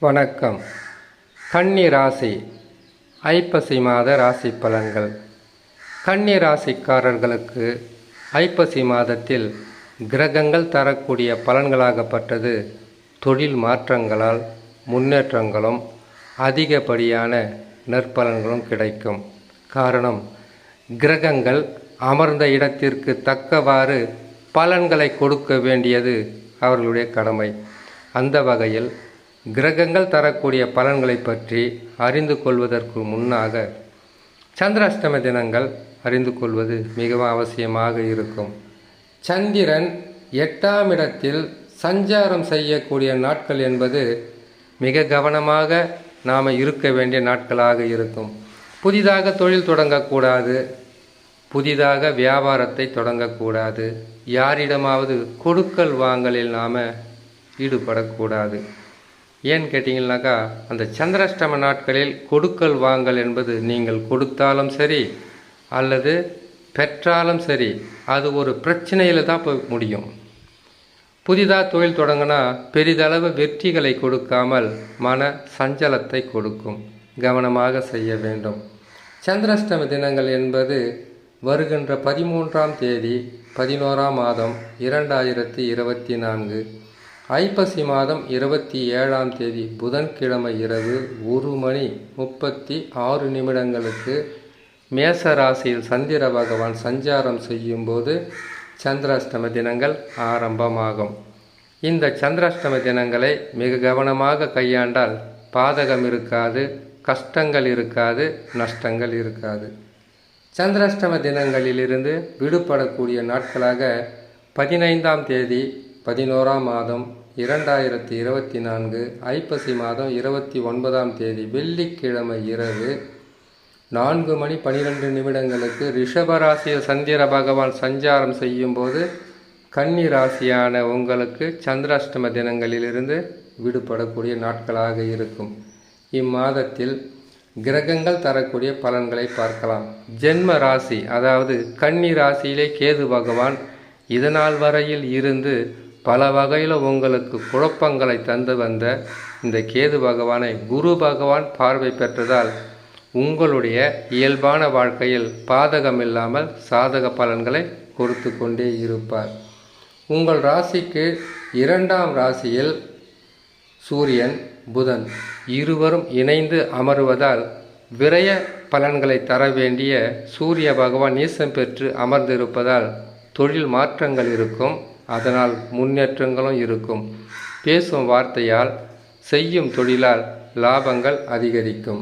வணக்கம். கன்னி ராசி ஐப்பசி மாத ராசி பலன்கள். கன்னி ராசிக்காரர்களுக்கு ஐப்பசி மாதத்தில் கிரகங்கள் தரக்கூடிய பலன்களாகப்பட்டது தொழில் மாற்றங்களால் முன்னேற்றங்களும் அதிகப்படியான நற்பலன்களும் கிடைக்கும். காரணம், கிரகங்கள் அமர்ந்த இடத்திற்கு தக்கவாறு பலன்களை கொடுக்க வேண்டியது அவர்களுடைய கடமை. அந்த வகையில் கிரகங்கள் தரக்கூடிய பலன்களை பற்றி அறிந்து கொள்வதற்கு முன்னாக சந்திராஷ்டம தினங்கள் அறிந்து கொள்வது மிகவும் அவசியமாக இருக்கும். சந்திரன் 8ஆம் இடத்தில் சஞ்சாரம் செய்யக்கூடிய நாட்கள் என்பது மிக கவனமாக நாம் இருக்க வேண்டிய நாட்களாக இருக்கும். புதிதாக தொழில் தொடங்கக்கூடாது, புதிதாக வியாபாரத்தை தொடங்கக்கூடாது, யாரிடமாவது கொடுக்கல் வாங்கலில் நாம் ஈடுபடக்கூடாது. ஏன்னு கேட்டிங்கன்னாக்கா, அந்த சந்திராஷ்டம நாட்களில் கொடுக்கல் வாங்கல் என்பது நீங்கள் கொடுத்தாலும் சரி அல்லது பெற்றாலும் சரி அது ஒரு பிரச்சனையில் தான் போய் முடியும். புதிதாக தொழில் தொடங்கினா பெரிதளவு வெற்றிகளை கொடுக்காமல் மன சஞ்சலத்தை கொடுக்கும். கவனமாக செய்ய வேண்டும். சந்திராஷ்டம தினங்கள் என்பது வருகின்ற 13ஆம் தேதி 11ஆம் மாதம் 2024 ஐப்பசி மாதம் 27ஆம் தேதி புதன்கிழமை இரவு 1:36 மேச ராசியில் சந்திர பகவான் சஞ்சாரம் செய்யும்போது சந்திராஷ்டம தினங்கள் ஆரம்பமாகும். இந்த சந்திராஷ்டம தினங்களை மிக கவனமாக கையாண்டால் பாதகம் இருக்காது, கஷ்டங்கள் இருக்காது, நஷ்டங்கள் இருக்காது. சந்திராஷ்டம தினங்களிலிருந்து விடுபடக்கூடிய நாட்களாக 15ஆம் தேதி 11ஆம் மாதம் 2024 ஐப்பசி மாதம் 29ஆம் தேதி வெள்ளிக்கிழமை இரவு 4:12 ரிஷபராசியில் சந்திர பகவான் சஞ்சாரம் செய்யும்போது கன்னி ராசியான உங்களுக்கு சந்திராஷ்டம தினங்களிலிருந்து விடுபடக்கூடிய நாட்களாக இருக்கும். இம்மாதத்தில் கிரகங்கள் தரக்கூடிய பலன்களை பார்க்கலாம். ஜென்ம ராசி, அதாவது கன்னி ராசியிலே கேது பகவான் இதனால் வரையில் இருந்து பல வகையில் உங்களுக்கு குழப்பங்களை தந்து வந்த இந்த கேது பகவானை குரு பகவான் பார்வை பெற்றதால் உங்களுடைய இயல்பான வாழ்க்கையில் பாதகம் இல்லாமல் சாதக பலன்களை கொடுத்து கொண்டே இருப்பார். உங்கள் ராசிக்கு 2ஆம் ராசியில் சூரியன் புதன் இருவரும் இணைந்து அமர்வதால் விரய பலன்களை தர வேண்டிய சூரிய பகவான் நீசம் பெற்று அமர்ந்திருப்பதால் தொழில் மாற்றங்கள் இருக்கும். அதனால் முன்னேற்றங்களும் இருக்கும். பேசும் வார்த்தையால் செய்யும் தொழிலால் லாபங்கள் அதிகரிக்கும்.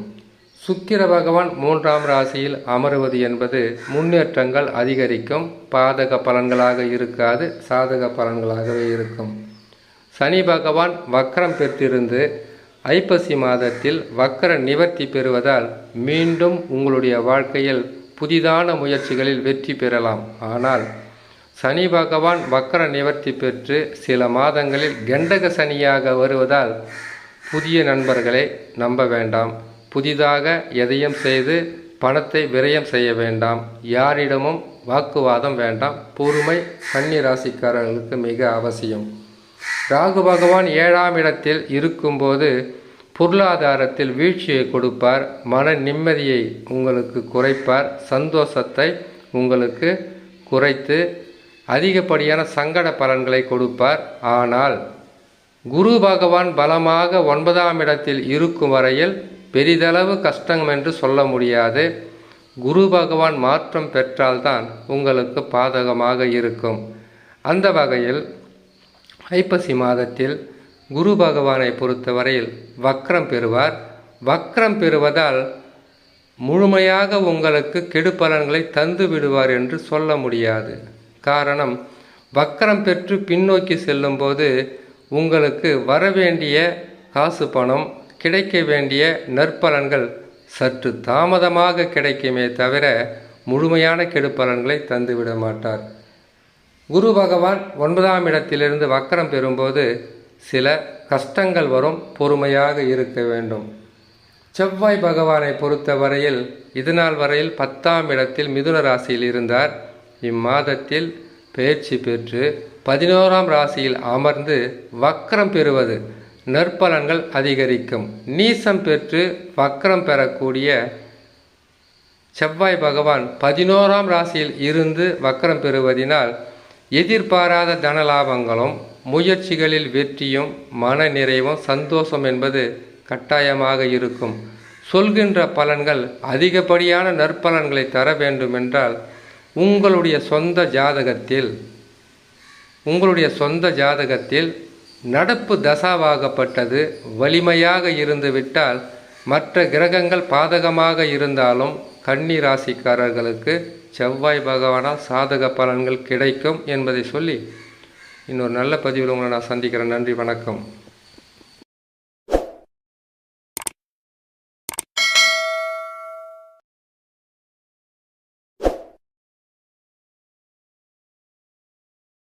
சுக்கிர பகவான் 3ஆம் ராசியில் அமருவது என்பது முன்னேற்றங்கள் அதிகரிக்கும். பாதக பலன்களாக இருக்காது, சாதக பலன்களாகவே இருக்கும். சனி பகவான் வக்ரம் பெற்றிருந்து ஐப்பசி மாதத்தில் வக்ர நிவர்த்தி பெறுவதால் மீண்டும் உங்களுடைய வாழ்க்கையில் புதிதான முயற்சிகளில் வெற்றி பெறலாம். ஆனால் சனி பகவான் வக்ர நிவர்த்தி பெற்று சில மாதங்களில் கண்டக சனியாக வருவதால் புதிய நண்பர்களை நம்ப வேண்டாம். புதிதாக எதையும் செய்து பணத்தை விரயம் செய்ய வேண்டாம். யாரிடமும் வாக்குவாதம் வேண்டாம். பொறுமை கன்னி ராசிக்காரர்களுக்கு மிக அவசியம். ராகு பகவான் 7ஆம் இடத்தில் இருக்கும்போது பொருளாதாரத்தில் வீழ்ச்சியை கொடுப்பார். மன நிம்மதியை உங்களுக்கு குறைப்பார். சந்தோஷத்தை உங்களுக்கு குறைத்து அதிகப்படியான சங்கட பலன்களை கொடுப்பார். ஆனால் குரு பகவான் பலமாக 9ஆம் இடத்தில் இருக்கும் வரையில் பெரிதளவு கஷ்டம் என்று சொல்ல முடியாது. குரு பகவான் மாற்றம் பெற்றால்தான் உங்களுக்கு பாதகமாக இருக்கும். அந்த வகையில் ஐப்பசி மாதத்தில் குரு பகவானை பொறுத்தவரையில் வக்ரம் பெறுவார். வக்ரம் பெறுவதால் முழுமையாக உங்களுக்கு கெடுபலன்களை தந்து விடுவார் என்று சொல்ல முடியாது. காரணம், வக்ரம் பெற்று பின்னோக்கி செல்லும்போது உங்களுக்கு வரவேண்டிய காசு பணம், கிடைக்க வேண்டிய நற்பலன்கள் சற்று தாமதமாக கிடைக்குமே தவிர முழுமையான கெடுபலன்களை தந்துவிட மாட்டார். குரு பகவான் 9ஆம் இடத்திலிருந்து வக்ரம் பெறும்போது சில கஷ்டங்கள் வரும். பொறுமையாக இருக்க வேண்டும். செவ்வாய் பகவானை பொறுத்தவரையில் இதுநாள் வரையில் 10ஆம் இடத்தில் மிதுன ராசியில் இருந்தார். இம்மாதத்தில் பயிற்சி பெற்று 11ஆம் ராசியில் அமர்ந்து வக்ரம் பெறுவது நற்பலன்கள் அதிகரிக்கும். நீசம் பெற்று வக்ரம் பெறக்கூடிய செவ்வாய் பகவான் 11ஆம் ராசியில் இருந்து வக்ரம் பெறுவதினால் எதிர்பாராத தனலாபங்களும் முயற்சிகளில் வெற்றியும் மன நிறைவும் சந்தோஷம் என்பது கட்டாயமாக இருக்கும். சொல்கின்ற பலன்கள் அதிகப்படியான நற்பலன்களை தர வேண்டுமென்றால் உங்களுடைய சொந்த ஜாதகத்தில் நடப்பு தசாவாகப்பட்டது வலிமையாக இருந்துவிட்டால் மற்ற கிரகங்கள் பாதகமாக இருந்தாலும் கன்னி ராசிக்காரர்களுக்கு செவ்வாய் பகவானால் சாதக பலன்கள் கிடைக்கும் என்பதை சொல்லி இன்னொரு நல்ல பதிவில் உங்களை நான் சந்திக்கிறேன். நன்றி, வணக்கம்.